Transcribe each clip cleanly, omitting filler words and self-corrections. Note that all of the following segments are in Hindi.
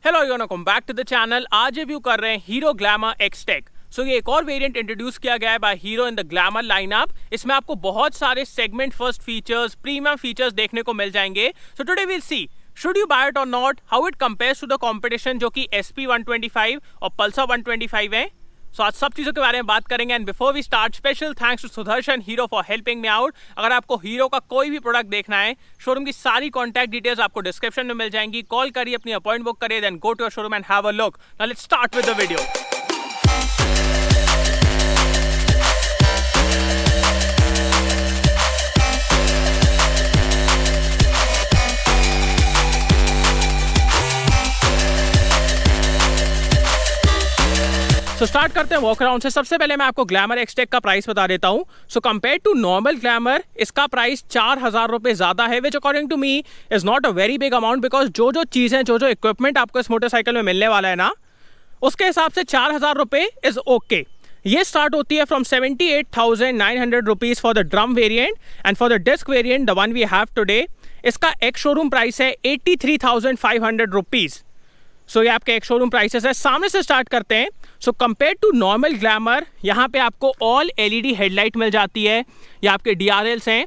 Hello everyone, welcome back to the channel. आज रिव्यू कर रहे हैं हीरो ग्लैमर एक्सटेक। सो ये एक और वेरिएंट इंट्रोड्यूस किया गया है by Hero in the Glamour lineup. इसमें आपको बहुत सारे segment first features, premium features देखने को मिल जाएंगे। So today we will see should you buy it और not, how it compares to the competition जो कि SP125 और पल्सर 125 है। सो आज सब चीज़ों के बारे में बात करेंगे। And before we start, special thanks to Sudarshan Hero for helping me out. अगर आपको हीरो का कोई भी प्रोडक्ट देखना है, शोरूम की सारी कॉन्टैक्ट डिटेल्स आपको डिस्क्रिप्शन में मिल जाएंगी। कॉल करिए, अपनी अपॉइंटमेंट बुक करिए, then go to your showroom and have a look. Now let's start with the video. So start करते हैं वॉक अराउंड से। सबसे पहले मैं आपको ग्लैमर एक्सटेक का प्राइस बता देता हूँ। So compare to normal Glamour इसका प्राइस 4,000 रुपये ज़्यादा है, which according to me is not a very big amount, because जो चीज़ें, जो इक्विपमेंट आपको इस मोटरसाइकिल में मिलने वाला है ना, उसके हिसाब से 4,000 रुपये इज़ ओके। ये स्टार्ट होती है from 78,900 rupees for the drum variant, and for the disc variant the one we have today, इसका एक्स शोरूम प्राइस है 83,500 रुपीज़। सो ये आपके एक शोरूम प्राइसेस है। सामने से स्टार्ट करते हैं। So compare to normal Glamour यहाँ पे आपको ऑल LED हेडलाइट मिल जाती है। ये आपके DRLs हैं।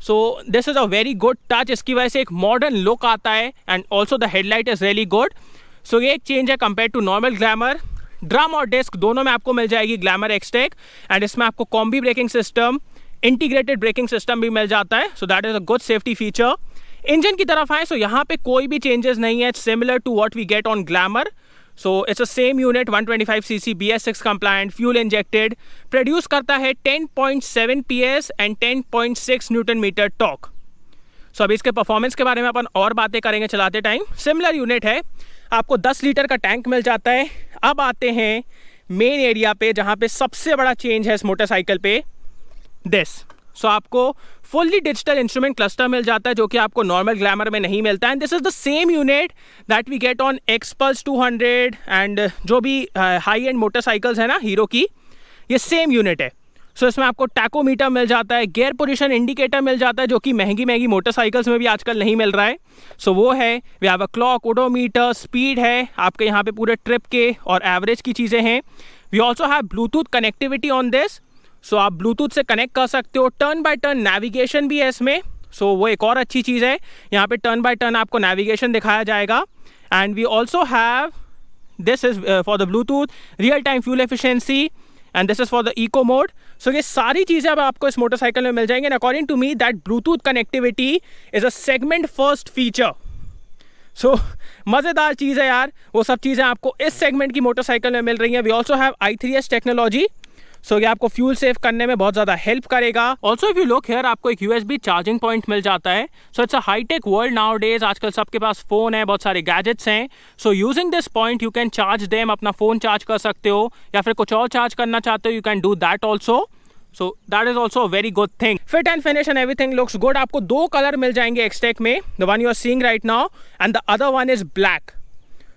So this is a very good touch. इसकी वजह से एक मॉडर्न लुक आता है, and also the headlight is really good. So ये एक चेंज है compare to normal Glamour. Drum और डिस्क दोनों में आपको मिल जाएगी ग्लैमर एक्सटेक, एंड इसमें आपको combi braking system, integrated braking system भी मिल जाता है। सो that is a good safety feature. Engine की तरफ आए, सो यहाँ पे कोई भी चेंजेस नहीं है, similar to what we get on Glamour. So it's a same unit, 125cc BS6 compliant, fuel injected, produce करता है 10.7 PS and 10.6 newton metre torque. So अभी इसके परफॉर्मेंस के बारे में अपन और बातें करेंगे चलाते टाइम। सिमिलर यूनिट है, आपको 10 लीटर का टैंक मिल जाता है। अब आते हैं मेन एरिया पे, जहाँ पे सबसे बड़ा चेंज है इस मोटरसाइकिल पे, दिस। सो आपको फुल्ली डिजिटल इंस्ट्रूमेंट क्लस्टर मिल जाता है, जो कि आपको नॉर्मल ग्लैमर में नहीं मिलता है। And this is the same unit that we get on Xpulse 200 and जो भी हाई एंड मोटरसाइकिल्स है ना हीरो की, ये सेम यूनिट है। सो इसमें आपको टैकोमीटर मिल जाता है, गियर पोजीशन इंडिकेटर मिल जाता है, जो कि महंगी मोटरसाइकिल्स में भी आजकल नहीं मिल रहा है। सो वो है। We have a clock, odometer, speed है आपके यहाँ पे, पूरे ट्रिप के और एवरेज की चीज़ें हैं। We also have Bluetooth connectivity on this. So आप ब्लूटूथ से कनेक्ट कर सकते हो। टर्न बाय टर्न नेविगेशन भी है इसमें। सो वो एक और अच्छी चीज़ है, यहाँ पे टर्न बाय टर्न आपको नेविगेशन दिखाया जाएगा। And we also have, this is for the Bluetooth, real time fuel efficiency, and this is for the eco mode. So ये सारी चीज़ें अब आपको इस मोटरसाइकिल में मिल जाएंगे। And according to me that Bluetooth connectivity is a segment first feature. So मज़ेदार चीज़ है यार, वो सब चीज़ें आपको इस सेगमेंट की मोटरसाइकिल में मिल रही हैं। We also have i3s technology. So ये आपको फ्यूल सेव करने में बहुत ज़्यादा हेल्प करेगा। Also if you look here, आपको एक USB चार्जिंग पॉइंट मिल जाता है। So it's a hitech world nowadays, आजकल सबके पास फ़ोन है, बहुत सारे गैजेट्स हैं। So using this point you can charge them, अपना फ़ोन चार्ज कर सकते हो, या फिर कुछ और चार्ज करना चाहते हो, you can do that also. So that is also a very good thing. Fit and finish and everything looks good. आपको 2 कलर मिल जाएंगे एक्सटेक में, the one you are seeing right now and the other one is black.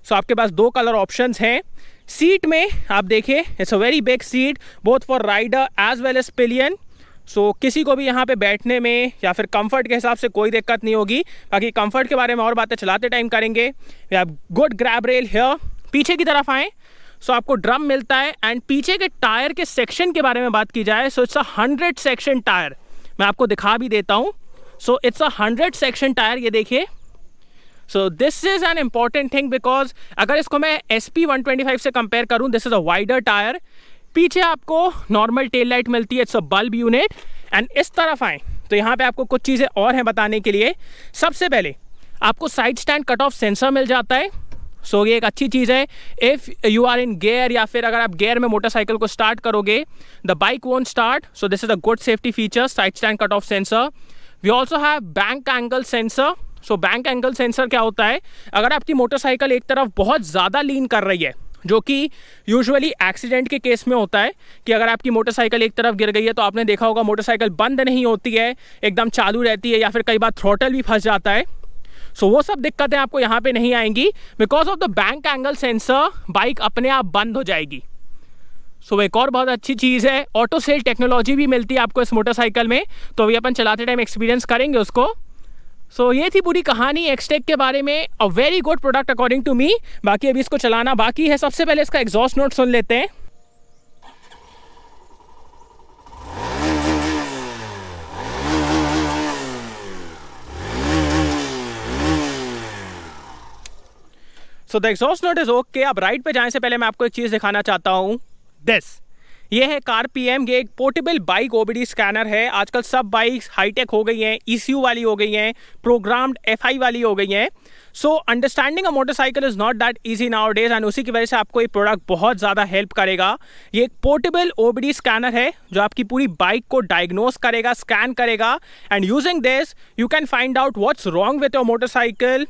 So आपके पास 2 कलर ऑप्शंस हैं। सीट में आप देखिए, it's a very big seat, both for rider as well as pillion. So किसी को भी यहाँ पे बैठने में या फिर कंफर्ट के हिसाब से कोई दिक्कत नहीं होगी। बाकी कंफर्ट के बारे में और बातें चलाते टाइम करेंगे। We have good grab rail here. पीछे की तरफ आएँ, सो आपको ड्रम मिलता है। एंड पीछे के टायर के सेक्शन के बारे में बात की जाए, सो इट्स अ 100 सेक्शन टायर। मैं आपको दिखा भी देता हूँ। सो इट्स अ 100 सेक्शन टायर, ये देखिए। सो this is an important thing, because अगर इसको मैं SP125 से कंपेयर करूँ, this is a wider tyre. पीछे आपको नॉर्मल टेल लाइट मिलती है, it's a bulb unit. And इस तरफ आएँ तो यहाँ पे आपको कुछ चीज़ें और हैं बताने के लिए। सबसे पहले आपको side stand cut off sensor मिल जाता है। सो ये एक अच्छी चीज़ है। If you are in gear, या फिर अगर आप गेयर में मोटरसाइकिल को स्टार्ट करोगे, the bike won't start. So this is a good safety feature, side stand cut off sensor. We also have bank angle sensor. So bank angle sensor क्या होता है, अगर आपकी मोटरसाइकिल एक तरफ बहुत ज़्यादा लीन कर रही है, जो कि यूजुअली एक्सीडेंट के केस में होता है, कि अगर आपकी मोटरसाइकिल एक तरफ गिर गई है तो आपने देखा होगा मोटरसाइकिल बंद नहीं होती है, एकदम चालू रहती है, या फिर कई बार थ्रॉटल भी फंस जाता है। सो वो सब दिक्कतें आपको यहाँ पे नहीं आएंगी। Because of the bank angle sensor bike अपने आप बंद हो जाएगी। सो एक और बहुत अच्छी चीज़ है, ऑटो सेल टेक्नोलॉजी भी मिलती है आपको इस मोटरसाइकिल में। तो अभी अपन चलाते टाइम एक्सपीरियंस करेंगे उसको। सो ये थी पूरी कहानी एक्सटेक के बारे में। A very good product according to me. बाकी अभी इसको चलाना बाकी है। सबसे पहले इसका एग्जॉस्ट नोट सुन लेते हैं। So the exhaust note is okay. अब राइड पे जाने से पहले मैं आपको एक चीज़ दिखाना चाहता हूँ। ये है कार पीएम। ये एक पोर्टेबल बाइक ओबीडी स्कैनर है। आजकल सब बाइक्स हाईटेक हो गई हैं, ECU वाली हो गई हैं, प्रोग्राम्ड FI वाली हो गई हैं। So understanding a motorcycle is not that easy now days, and उसी की वजह से आपको ये प्रोडक्ट बहुत ज़्यादा हेल्प करेगा। ये एक पोर्टेबल OBD स्कैनर है जो आपकी पूरी बाइक को डायग्नोस करेगा, स्कैन करेगा, and using this you can find out what's wrong with your motorcycle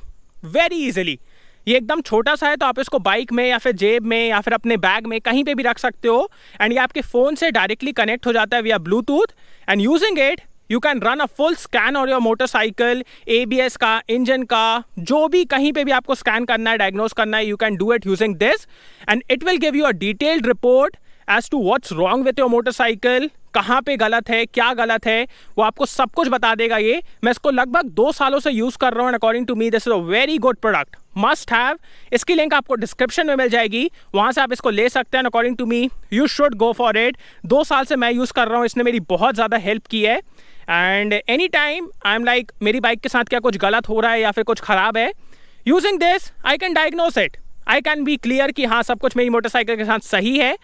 very easily. ये एकदम छोटा सा है तो आप इसको बाइक में या फिर जेब में या फिर अपने बैग में कहीं पे भी रख सकते हो, एंड ये आपके फ़ोन से डायरेक्टली कनेक्ट हो जाता है विया Bluetooth, and using it you can run a full scan on your motorcycle. ABS का, इंजन का, जो भी कहीं पे भी आपको स्कैन करना है, डायग्नोस करना है, you can do it using this, and it will give you a detailed report as to what's wrong with your motorcycle, कहाँ पे गलत है, क्या गलत है, वो आपको सब कुछ बता देगा। ये मैं इसको लगभग 2 सालों से यूज़ कर रहा हूँ, and according to me this is a very good product, must have. इसकी लिंक आपको डिस्क्रिप्शन में मिल जाएगी, वहाँ से आप इसको ले सकते हैं। According to me you should go for it. 2 साल से मैं यूज़ कर रहा हूँ, इसने मेरी बहुत ज़्यादा हेल्प की है, and any time I am like मेरी बाइक के साथ क्या कुछ गलत हो रहा है या फिर कुछ ख़राब है, using this I can diagnose it, I can be clear कि हाँ सब कुछ मेरी मोटरसाइकिल के साथ सही है।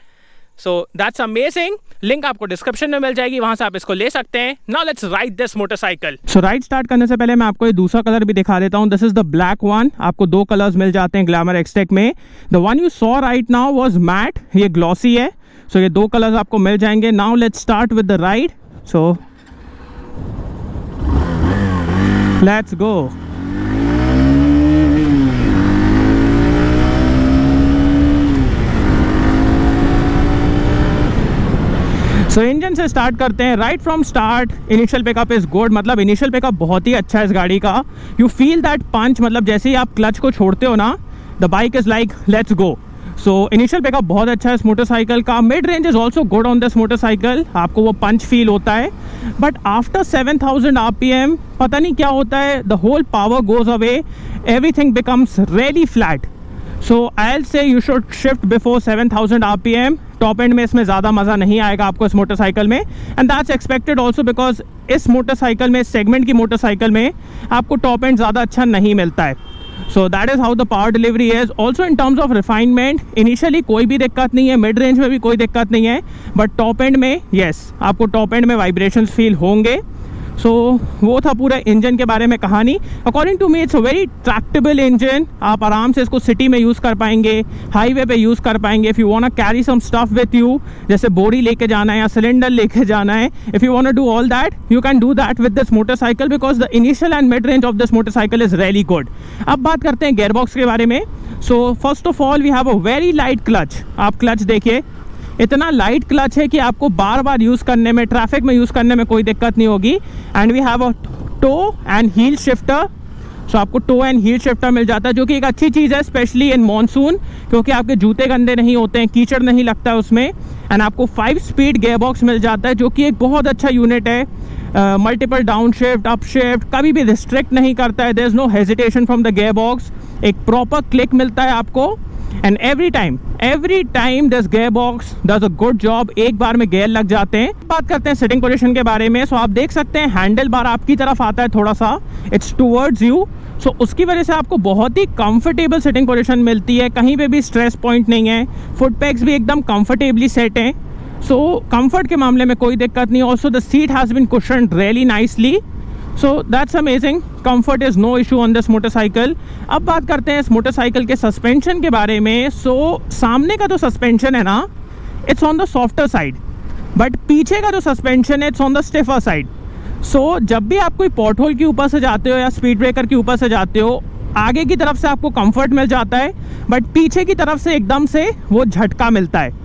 सो दैट्स अमेजिंग। लिंक आपको डिस्क्रिप्शन में मिल जाएगी, वहां से आप इसको ले सकते हैं। Now let's ride this motorcycle. So ride start करने से पहले मैं आपको ये दूसरा कलर भी दिखा देता हूँ। This is the black one. आपको 2 कलर्स मिल जाते हैं ग्लैमर एक्सटेक में। The one you saw right now was matte, ये ग्लॉसी है। सो ये 2 कलर्स आपको मिल जाएंगे। Now let's start with the ride. So let's go. So engine से स्टार्ट करते हैं। Right from start initial pickup is good, मतलब इनिशियल पिकअप बहुत ही अच्छा है इस गाड़ी का। यू फील दैट पंच, मतलब जैसे ही आप क्लच को छोड़ते हो ना, the bike is like let's go. So initial pickup बहुत अच्छा है इस मोटरसाइकिल का। Mid range is also good on this motorcycle, आपको वो पंच फील होता है। बट आफ्टर 7000 RPM पता नहीं क्या होता है, the whole power goes away, everything becomes really flat. So I say you should shift before 7000 RPM। Top end में इसमें ज़्यादा मज़ा नहीं आएगा आपको इस मोटरसाइकिल में, and that's expected also because इस मोटरसाइकिल में, सेगमेंट की मोटरसाइकिल में आपको टॉप एंड ज़्यादा अच्छा नहीं मिलता है। सो that is how the power delivery is. Also in terms of refinement initially कोई भी दिक्कत नहीं है, मिड रेंज में भी कोई दिक्कत नहीं है, बट टॉप एंड में येस आपको टॉप एंड में वाइब्रेशंस फील होंगे। सो वो था पूरा इंजन के बारे में कहानी। According to me it's a very tractable engine. आप आराम से इसको सिटी में यूज़ कर पाएंगे, हाईवे पे यूज़ कर पाएंगे। If you want to carry some stuff with you, जैसे बोरी लेके जाना है या सिलेंडर लेके जाना है, if you want to do all that you can do that with this motorcycle because the initial and mid range of this motorcycle is really good. अब बात करते हैं गेयरबॉक्स के बारे में। So first of all we have a very light clutch. आप क्लच देखिए, इतना लाइट क्लच है कि आपको बार बार यूज़ करने में, ट्रैफिक में यूज़ करने में कोई दिक्कत नहीं होगी। And we have a toe and heel shifter. So आपको टो एंड हील शिफ्टर मिल जाता है, जो कि एक अच्छी चीज़ है स्पेशली इन मॉनसून, क्योंकि आपके जूते गंदे नहीं होते हैं, कीचड़ नहीं लगता है उसमें। एंड आपको 5 स्पीड गेयरबॉक्स मिल जाता है, जो कि एक बहुत अच्छा यूनिट है। Multiple down shift, up shift कभी भी रिस्ट्रिक्ट नहीं करता है। There is no hesitation from the gearbox. एक प्रॉपर क्लिक मिलता है आपको, and every time this gearbox does a good job. एक बार में गेयर लग जाते हैं। बात करते हैं सिटिंग पोजीशन के बारे में। सो आप देख सकते हैं हैंडल बार आपकी तरफ आता है थोड़ा सा, इट्स टूवर्ड्स यू। सो उसकी वजह से आपको बहुत ही कंफर्टेबल सिटिंग पोजीशन मिलती है, कहीं पे भी स्ट्रेस पॉइंट नहीं है। फुट पैक्स भी एकदम कंफर्टेबली सेट हैं। सो कंफर्ट के मामले में कोई दिक्कत नहीं। Also the seat has been cushioned really nicely. So that's amazing. Comfort is no issue on this motorcycle. अब बात करते हैं इस मोटरसाइकिल के सस्पेंशन के बारे में। सो सामने का जो सस्पेंशन है ना, it's on the softer side, but पीछे का जो सस्पेंशन है it's on the stiffer side. So जब भी आप कोई पॉट होल के ऊपर से जाते हो या स्पीड ब्रेकर के ऊपर से जाते हो, आगे की तरफ से आपको कंफर्ट मिल जाता है, बट पीछे की तरफ से एकदम से वो झटका मिलता है।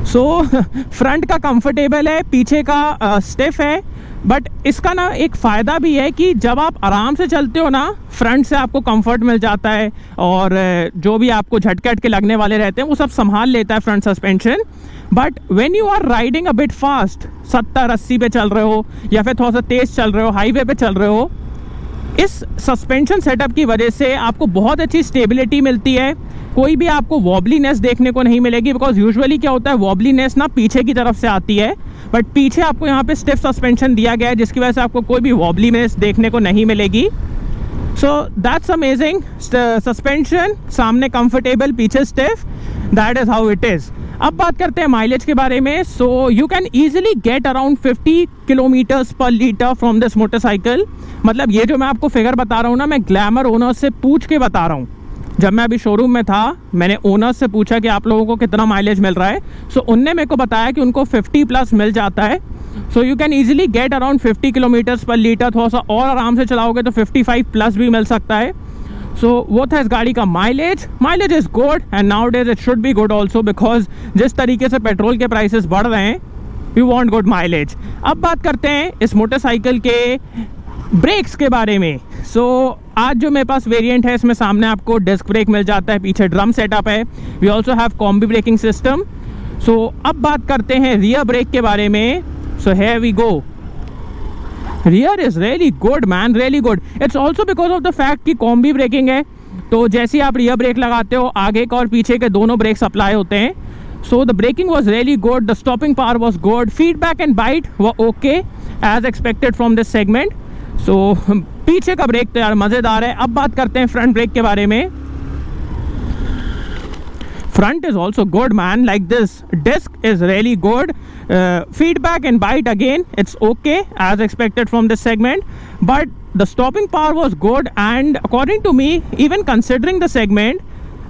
सो फ्रंट का कंफर्टेबल है, पीछे का स्टिफ है। बट इसका ना एक फ़ायदा भी है कि जब आप आराम से चलते हो ना, फ्रंट से आपको कंफर्ट मिल जाता है, और जो भी आपको झटके अटके लगने वाले रहते हैं वो सब संभाल लेता है front suspension. But when you are riding a bit fast, 70-80 पे चल रहे हो या फिर थोड़ा सा तेज़ चल रहे हो, हाईवे पे चल रहे हो, इस सस्पेंशन सेटअप की वजह से आपको बहुत अच्छी स्टेबिलिटी मिलती है, कोई भी आपको वॉबलीनेस देखने को नहीं मिलेगी। बिकॉज यूजुअली क्या होता है, वॉबलीनेस ना पीछे की तरफ से आती है, बट पीछे आपको यहाँ पे स्टिफ सस्पेंशन दिया गया है, जिसकी वजह से आपको कोई भी वॉबलीनेस देखने को नहीं मिलेगी। सो दैट्स अमेजिंग सस्पेंशन, सामने कंफर्टेबल, पीछे stiff, that is how it is. अब बात करते हैं माइलेज के बारे में। So you can easily get around 50 kilometres पर लीटर फ्रॉम दिस मोटरसाइकिल। मतलब ये जो मैं आपको फिगर बता रहा हूँ ना, मैं ग्लैमर ओनर से पूछ के बता रहा हूँ। जब मैं अभी शोरूम में था, मैंने ओनर से पूछा कि आप लोगों को कितना माइलेज मिल रहा है। सो उनने मेरे को बताया कि उनको 50 प्लस मिल जाता है। So you can easily get around 50 kilometres पर लीटर। थोड़ा सा और आराम से चलाओगे तो 55 प्लस भी मिल सकता है। सो वो था इस गाड़ी का mileage. Mileage is good and now days it should be good also, because जिस तरीके से पेट्रोल के प्राइसेस बढ़ रहे हैं, यू वांट गुड माइलेज। अब बात करते हैं इस मोटरसाइकिल के ब्रेक्स के बारे में। सो आज जो मेरे पास वेरिएंट है, इसमें सामने आपको डिस्क ब्रेक मिल जाता है, पीछे ड्रम सेटअप है। We also have combi braking system. So अब बात करते हैं रियर ब्रेक के बारे में। So here we go. Rear is really good man, really good. It's also because of the fact कि कॉम्बी ब्रेकिंग है, तो जैसे आप रियर ब्रेक लगाते हो, आगे का और पीछे के दोनों ब्रेक्स अप्लाई होते हैं। So the braking was really good, the stopping power was good, feedback and bite वो okay as expected from this segment. So पीछे का ब्रेक तो यार मज़ेदार है। अब बात करते हैं फ्रंट ब्रेक के बारे में। Front is also good man, like this disc is really good. Feedback and bite again, it's okay as expected from this segment, but the stopping power was good, and according to me, even considering the segment,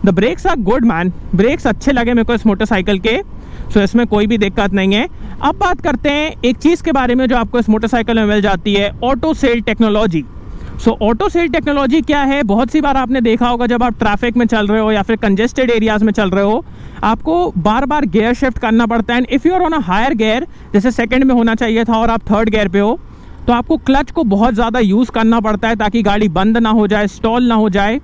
the brakes are good man. Brakes अच्छे लगे मेरे को इस मोटरसाइकिल के। सो इसमें कोई भी दिक्कत नहीं है। अब बात करते हैं एक चीज़ के बारे में जो आपको इस मोटरसाइकिल में मिल जाती है, ऑटो सेल टेक्नोलॉजी। सो ऑटो सेल टेक्नोलॉजी क्या है, बहुत सी बार आपने देखा होगा जब आप ट्रैफिक में चल रहे हो या फिर कंजेस्टेड एरियाज में चल रहे हो, आपको बार बार गियर शिफ्ट करना पड़ता है। And if you are on a higher gear, जैसे सेकंड में होना चाहिए था और आप थर्ड गियर पे हो, तो आपको क्लच को बहुत ज़्यादा यूज़ करना पड़ता है ताकि गाड़ी बंद ना हो जाए, स्टॉल ना हो जाए।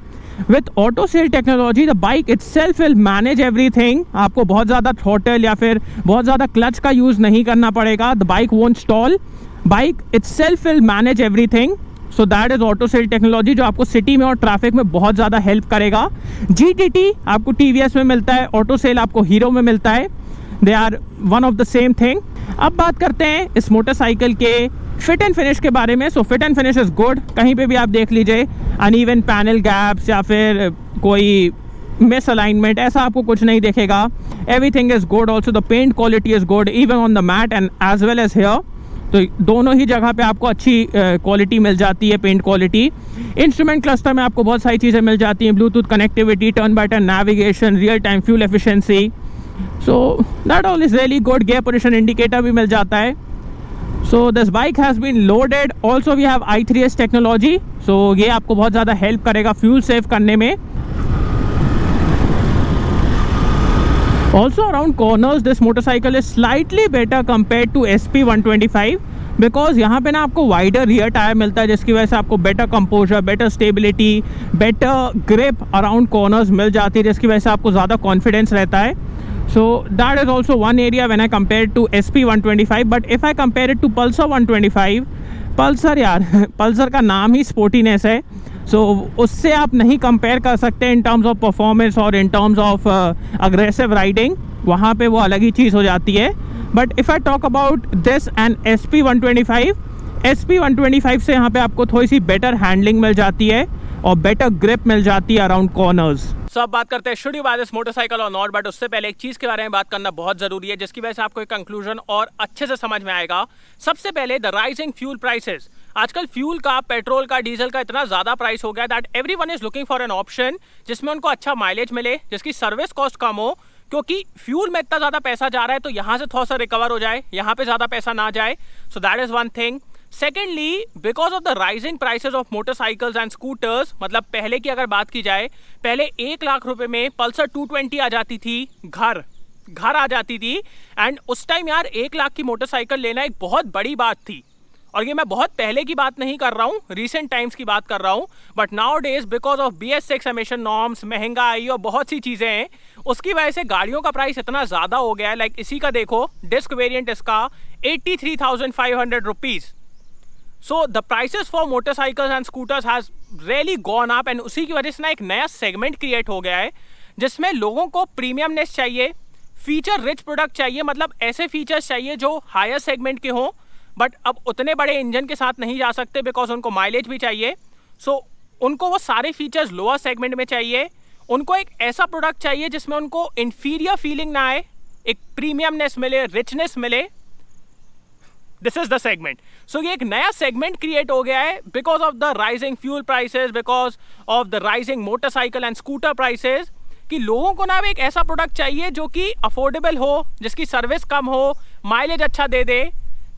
With auto sail technology the bike itself will manage everything. आपको बहुत ज़्यादा थ्रॉटल या फिर बहुत ज़्यादा क्लच का यूज़ नहीं करना पड़ेगा। The bike won't stall, bike itself will manage everything. So that is auto sail technology, जो आपको सिटी में और ट्रैफिक में बहुत ज़्यादा हेल्प करेगा। GTT आपको TVS में मिलता है, ऑटो सेल आपको हीरो में मिलता है। They are one of the same thing. अब बात करते हैं इस मोटरसाइकिल के फिट एंड फिनिश के बारे में। So fit and finish is good. कहीं पे भी आप देख लीजिए अनइवन पैनल गैप्स या फिर कोई मिस अलाइनमेंट, ऐसा आपको कुछ नहीं दिखेगा। Everything is good. Also the paint quality is good even on the matte and as well as here. तो दोनों ही जगह पे आपको अच्छी क्वालिटी मिल जाती है, पेंट क्वालिटी। इंस्ट्रूमेंट क्लस्टर में आपको बहुत सारी चीज़ें मिल जाती हैं, Bluetooth connectivity, turn by turn navigation, real time fuel efficiency. So that all is really good. Gear position indicator भी मिल जाता है। So this bike has been loaded. Also we have i3s technology. So ये आपको बहुत ज़्यादा हेल्प करेगा फ्यूल सेव करने में। Also around corners this motorcycle is slightly better compared to SP125 because यहाँ पे ना आपको वाइडर रियर टायर मिलता है, जिसकी वजह से आपको better composure, better stability, better grip around corners मिल जाती है, जिसकी वजह से आपको ज़्यादा कॉन्फिडेंस रहता है. So that is also one area when I compare it to SP125. But if I compare it to Pulsar 125, Pulsar यार पल्सर का नाम ही स्पोर्टीनेस है. सो उससे आप नहीं कंपेयर कर सकते इन टर्म्स ऑफ परफॉर्मेंस और in terms of aggressive riding. वहाँ पे वो अलग ही चीज़ हो जाती है. But if I talk about this and SP125 से यहाँ पे आपको थोड़ी सी बेटर हैंडलिंग मिल जाती है और बेटर ग्रिप मिल जाती है अराउंड कॉर्नर्स. सब बात करते हैं should you buy this motorcycle और नॉट, बट उससे पहले एक चीज के बारे में बात करना बहुत जरूरी है, जिसकी वजह से आपको एक कंक्लूजन और अच्छे से समझ में आएगा. सबसे पहले द राइजिंग फ्यूल प्राइसेस. आजकल फ्यूल का, पेट्रोल का, डीजल का इतना ज्यादा प्राइस हो गया that everyone is looking for an option जिसमें उनको अच्छा माइलेज मिले, जिसकी सर्विस कॉस्ट कम हो, क्योंकि फ्यूल में इतना ज्यादा पैसा जा रहा है तो यहाँ से थोड़ा सा रिकवर हो जाए, यहाँ पे ज्यादा पैसा ना जाए. सो that is one thing. Secondly, because of the rising prices of motorcycles and scooters, मतलब पहले की अगर बात की जाए, पहले 1 लाख रुपए में पल्सर 220 आ जाती थी, घर आ जाती थी. एंड उस टाइम यार 1 लाख की मोटरसाइकिल लेना एक बहुत बड़ी बात थी. और ये मैं बहुत पहले की बात नहीं कर रहा हूँ, रिसेंट टाइम्स की बात कर रहा हूँ. But now days because of BS6 emission norms, महंगाई और बहुत सी चीज़ें हैं, उसकी वजह से गाड़ियों का प्राइस इतना ज़्यादा हो गया है. लाइक इसी का देखो, डिस्क वेरिएंट इसका 83,500 rupees. So the prices for motorcycles and scooters has really gone up, and उसी की वजह से ना एक नया सेगमेंट क्रिएट हो गया है जिसमें लोगों को प्रीमियमनेस चाहिए, फीचर रिच प्रोडक्ट चाहिए, मतलब ऐसे फीचर्स चाहिए जो हायर सेगमेंट के हों, बट अब उतने बड़े इंजन के साथ नहीं जा सकते बिकॉज उनको माइलेज भी चाहिए। सो उनको वो सारे फीचर्स लोअर सेगमेंट में चाहिए। उनको एक ऐसा प्रोडक्ट चाहिए जिसमें उनको इंफीरियर फीलिंग ना आए, एक प्रीमियमनेस मिले, रिचनेस मिले। This is the segment. So ये एक नया सेगमेंट क्रिएट हो गया है because of the rising fuel prices, because of the rising motorcycle and scooter prices, कि लोगों को ना एक ऐसा प्रोडक्ट चाहिए जो कि अफोर्डेबल हो, जिसकी सर्विस कम हो, माइलेज अच्छा दे दे।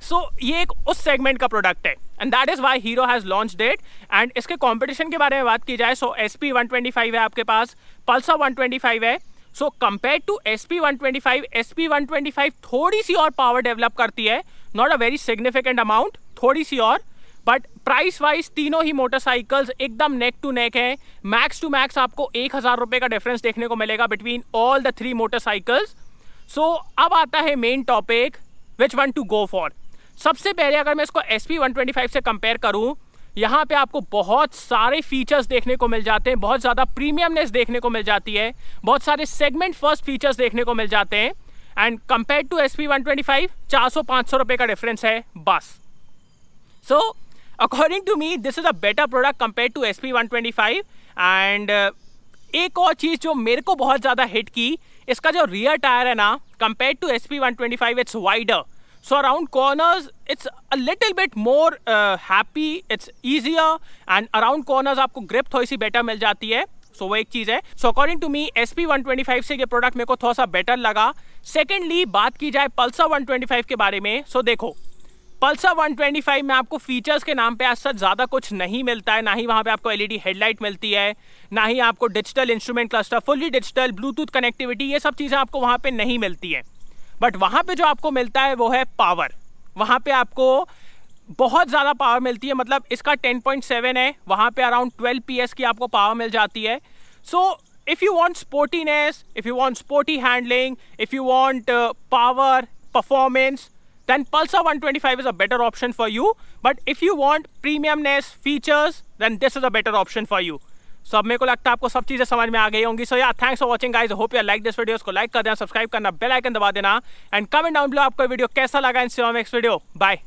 सो ये एक उस सेगमेंट का प्रोडक्ट है, and that is why Hero has launched it. And इसके कंपटीशन के बारे में बात की जाए, सो SP125 है आपके पास, पल्सर 125 है। सो कंपेयर टू SP125, SP125 थोड़ी सी और पावर डेवलप करती है, not a very significant amount, थोड़ी सी और, बट प्राइस वाइज तीनों ही मोटरसाइकिल्स एकदम नेक टू नेक है। मैक्स टू मैक्स आपको 1000 रुपये का डिफरेंस देखने को मिलेगा between all the 3 motorcycles. So अब आता है main topic, which one to go for. सबसे पहले अगर मैं इसको SP125 से कंपेयर करूं, यहाँ पे आपको बहुत सारे फीचर्स देखने को मिल जाते हैं, बहुत ज़्यादा प्रीमियमनेस देखने को मिल जाती है, बहुत सारे सेगमेंट फर्स्ट फीचर्स देखने को मिल जाते हैं। एंड कंपेयर टू SP125 400-500 रुपये का डिफरेंस है बस। So according to me this is a better product compare to SP125। And एक और चीज़ जो मेरे को बहुत ज़्यादा हिट की, इसका जो रियर टायर है ना, compare to SP125 it's wider. So around corners, it's a little bit more happy, it's easier, and around corners आपको grip थोड़ी सी better मिल जाती है। So वो एक चीज़ है। So according to me, SP125 से ये प्रोडक्ट मेरे को थोड़ा सा बेटर लगा। सेकेंडली बात की जाए पल्सर 125 के बारे में, सो देखो पल्सर 125 में आपको फीचर्स के नाम पे आज सच ज़्यादा कुछ नहीं मिलता है, ना ही वहाँ पे आपको LED हेडलाइट मिलती है, ना ही आपको digital instrument cluster, fully digital, Bluetooth connectivity, ये सब चीज़ें आपको वहाँ पे नहीं मिलती है। बट वहाँ पे जो आपको मिलता है वो है पावर। वहाँ पे आपको बहुत ज़्यादा पावर मिलती है, मतलब इसका 10.7 है, वहाँ पे अराउंड 12 PS की आपको पावर मिल जाती है। So if you want sportiness, if you want sporty handling, if you want power, performance, then Pulsar 125 is a better option for you. But if you want premiumness, features, then this is a better option for you. So अब मेरे को लगता है आपको सब चीज़ें समझ में आ गई होंगी। So yeah thanks for watching guys, hope you like this video. को लाइक कर देना, सब्सक्राइब करना, बेल आइकन दबा देना, एंड कमेंट डाउन बिलो आपको वीडियो कैसा लगा। In next video, bye.